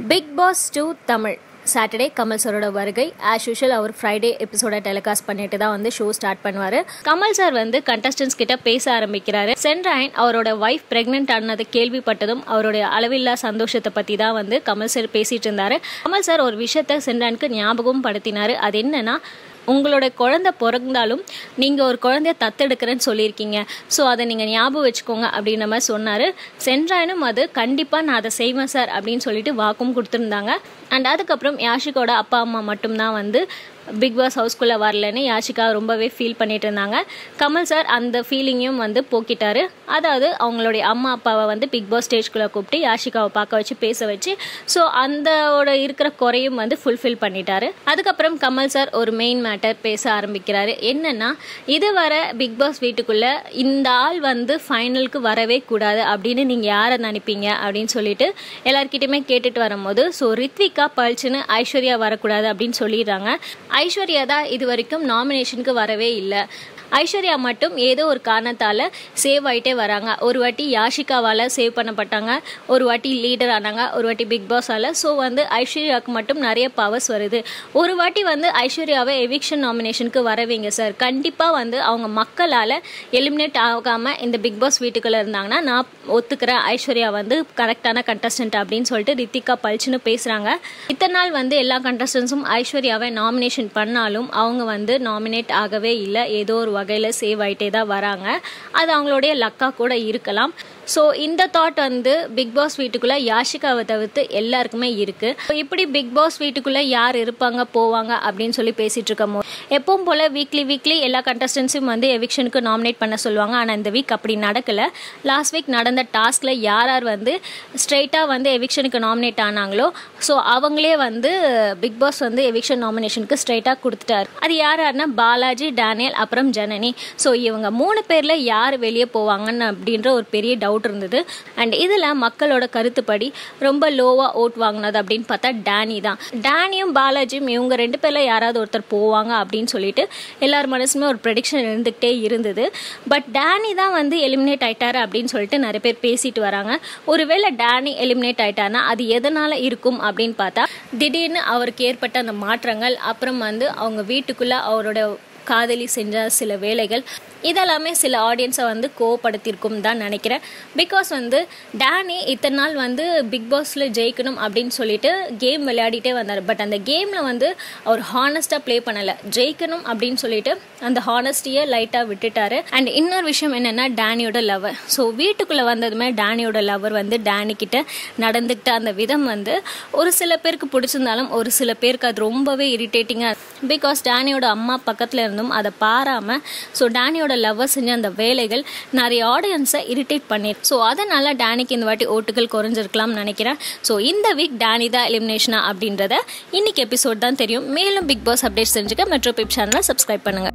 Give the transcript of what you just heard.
Big Boss 2 Tamil Saturday Kamal சாரோட வருகை. As usual அவர் ஃப்ரைடே எபிசோட டெலிகாஸ்ட் பண்ணிட்டு தான் வந்து ஷோ ஸ்டார்ட் பண்ணுவார். கமல் சார் வந்து கண்டஸ்டன்ஸ் கிட்ட பேச ஆரம்பிக்கிறாரு. சென்ட்ராயன் அவரோட ஒய்ஃப் பிரெக்னென்ட் ஆனது கேள்விப்பட்டதும் அவருடைய அளவில்லா சந்தோஷத்தை பற்றி தான் வந்து கமல் சார் பேசிட்டு இருந்தாரு. கமல் சார் ஒரு விஷயத்த சென்ட்ராயனுக்கு ஞாபகம் படுத்தினாரு. அது என்னன்னா, உங்களோட குழந்தை பிறந்தாலும் நீங்கள் ஒரு குழந்தைய தத்தெடுக்கிறேன்னு சொல்லியிருக்கீங்க, ஸோ அதை நீங்கள் ஞாபகம் வச்சுக்கோங்க அப்படின்ற மாதிரி சொன்னார். சென்ட்ராயனும் அது கண்டிப்பாக நான் அதை செய்வேன் சார் அப்படின்னு சொல்லிட்டு வாக்கும் கொடுத்துருந்தாங்க. அண்ட் அதுக்கப்புறம் யாஷிகாவோட அப்பா அம்மா மட்டும்தான் வந்து பிக் பாஸ் ஹவுஸ்குள்ளே வரலன்னு யாஷிகா ரொம்பவே ஃபீல் பண்ணிட்டு இருந்தாங்க. கமல் சார் அந்த ஃபீலிங்கையும் வந்து போக்கிட்டாரு. அதாவது அவங்களுடைய அம்மா அப்பாவை வந்து பிக் பாஸ் ஸ்டேஜ்குள்ளே கூப்பிட்டு யாஷிகாவை பார்க்க வச்சு பேச வச்சு ஸோ அந்தோட இருக்கிற குறையும் வந்து ஃபுல்ஃபில் பண்ணிட்டாரு. அதுக்கப்புறம் கமல் சார் ஒரு மெயின் மேட்டர் பேச ஆரம்பிக்கிறாரு. என்னன்னா, இதுவரை பிக் பாஸ் வீட்டுக்குள்ளே இந்த ஆள் வந்து ஃபைனலுக்கு வரவே கூடாது அப்படின்னு நீங்கள் யாரை நினைப்பீங்க அப்படின்னு சொல்லிட்டு எல்லாருக்கிட்டையுமே கேட்டுட்டு வரும்போது, ஸோ ரித்விகா பல்ச்சுன்னு ஐஸ்வர்யா வரக்கூடாது அப்படின்னு சொல்லிடுறாங்க. ஐஸ்வர்யா தான் இது வரைக்கும் நாமினேஷனுக்கு வரவே இல்லை. ஐஸ்வர்யா மட்டும் ஏதோ ஒரு காரணத்தால் சேவ் ஆகிட்டே வராங்க. ஒரு வாட்டி யாஷிகாவால் சேவ் பண்ணப்பட்டாங்க, ஒரு வாட்டி லீடர் ஆனாங்க, ஒரு வாட்டி பிக் பாஸால். ஸோ வந்து ஐஸ்வர்யாவுக்கு மட்டும் நிறைய பவர்ஸ் வருது. ஒரு வாட்டி வந்து ஐஸ்வர்யாவை எவிக்ஷன் நாமினேஷனுக்கு வரவீங்க சார். கண்டிப்பாக வந்து அவங்க மக்களால் எலிமினேட் ஆகாமல் இந்த பிக் பாஸ் வீட்டுக்குள்ளே இருந்தாங்கன்னா நான் ஒத்துக்கிறேன், ஐஸ்வர்யா வந்து கரெக்டான கண்டஸ்டன்ட் அப்படின்னு சொல்லிட்டு ரித்திகா பல்ச்சுன்னு பேசுகிறாங்க. இத்தனை நாள் வந்து எல்லா கண்டஸ்டன்ஸும் ஐஸ்வர்யாவை நாமினேஷன் பண்ணாலும் அவங்க வந்து நாமினேட் ஆகவே இல்லை. ஏதோ ஒரு வகையில் சேவ் ஆகிட்டே தான் வராங்க. அது அவங்களுடைய லக்கா கூட இருக்கலாம். ஸோ இந்த தாட் வந்து பிக் பாஸ் வீட்டுக்குள்ளே யாஷிகாவை தவிர்த்து எல்லாருக்குமே இருக்குது. இப்படி பிக் பாஸ் வீட்டுக்குள்ளே யார் இருப்பாங்க போவாங்க அப்படின்னு சொல்லி பேசிகிட்டு இருக்கோம். எப்பவும் போல் வீக்லி எல்லா கண்டஸ்டன்ஸும் வந்து எவிக்ஷனுக்கு நாமினேட் பண்ண சொல்லுவாங்க. ஆனால் இந்த வீக் அப்படி நடக்கலை. லாஸ்ட் வீக் நடந்த டாஸ்கில் யார் வந்து ஸ்ட்ரெயிட்டாக வந்து எவிக்ஷனுக்கு நாமினேட் ஆனாங்களோ ஸோ அவங்களே வந்து பிக் பாஸ் வந்து எவிக்ஷன் நாமினேஷனுக்கு ஸ்ட்ரெயிட்டாக கொடுத்துட்டாரு. அது யாருன்னா பாலாஜி, டேனியல், அப்புறம் ஜனனி. ஸோ இவங்க 3 பேரில் யார் வெளியே போவாங்கன்னு அப்படின்ற ஒரு பெரிய டவுட் இருந்தது. அண்ட் இதில் மக்களோட கருத்துப்படி ரொம்ப லோவாக ஓட் வாங்கினது அப்படின்னு பார்த்தா டேனி தான். டேனியும் பாலாஜியும் இவங்க 2 பேரில் யாராவது ஒருத்தர் போவாங்க அப்படின்னு சொல்லிட்டு எல்லார் மனசுமே ஒரு ப்ரெடிக்ஷன் இருந்துகிட்டே இருந்தது. பட் டேனி தான் வந்து எலிமினேட் ஆயிட்டாரு அப்படின்னு சொல்லிட்டு நிறைய பேர் பேசிட்டு வராங்க. ஒருவேளை டேனி எலிமினேட் ஆயிட்டாருன்னா அது எதனால இருக்கும் அப்படின்னு பார்த்தா, திடீர்னு அவருக்கு ஏற்பட்ட அந்த மாற்றங்கள், அப்புறம் வந்து அவங்க வீட்டுக்குள்ள அவரோட காதலி செஞ்ச சில வேலைகள், இதெல்லாமே சில ஆடியன்ஸை வந்து கோவப்படுத்தியிருக்கும் தான் நினைக்கிறேன். பிகாஸ் வந்து டேனி இத்தனை நாள் வந்து பிக் பாஸில் ஜெயிக்கணும் அப்படின்னு சொல்லிட்டு கேம் விளையாடிட்டே வந்தார். பட் அந்த கேமில் வந்து அவர் ஹானஸ்ட்டாக ப்ளே பண்ணலை. ஜெயிக்கணும் அப்படின்னு சொல்லிட்டு அந்த ஹானஸ்டியை லைட்டாக விட்டுட்டாரு. அண்ட் இன்னொரு விஷயம் என்னென்னா, டேனியோட லவர். ஸோ வீட்டுக்குள்ளே வந்ததுமே டேனியோட லவர் வந்து டேனி கிட்ட நடந்துக்கிட்ட அந்த விதம் வந்து ஒரு சில பேருக்கு பிடிச்சிருந்தாலும் ஒரு சில பேருக்கு அது ரொம்பவே இரிட்டேட்டிங்காக. பிகாஸ் டேனியோட அம்மா பக்கத்தில் இருந்தும் அதை பாராமல் ஸோ டேனியோட லவர் செஞ்ச அந்த வேலைகள் நிறைய ஆடியன்ஸை இரிட்டேட் பண்ணிருக்கு. ஸோ அதனால டேனிக்கு இந்த வாட்டி ஓட்டுகள் குறைஞ்சிருக்கலாம்னு நினைக்கிறேன். ஸோ இந்த வீக் டேனி தான் எலிமினேஷனா அப்படின்றத இன்னைக்கு எபிசோட் தான் தெரியும். மேலும் பிக் பாஸ் அப்டேட்ஸ் தெரிஞ்சுக்க மெட்ரோ பிப் சேனலை சப்ஸ்கிரைப் பண்ணுங்க.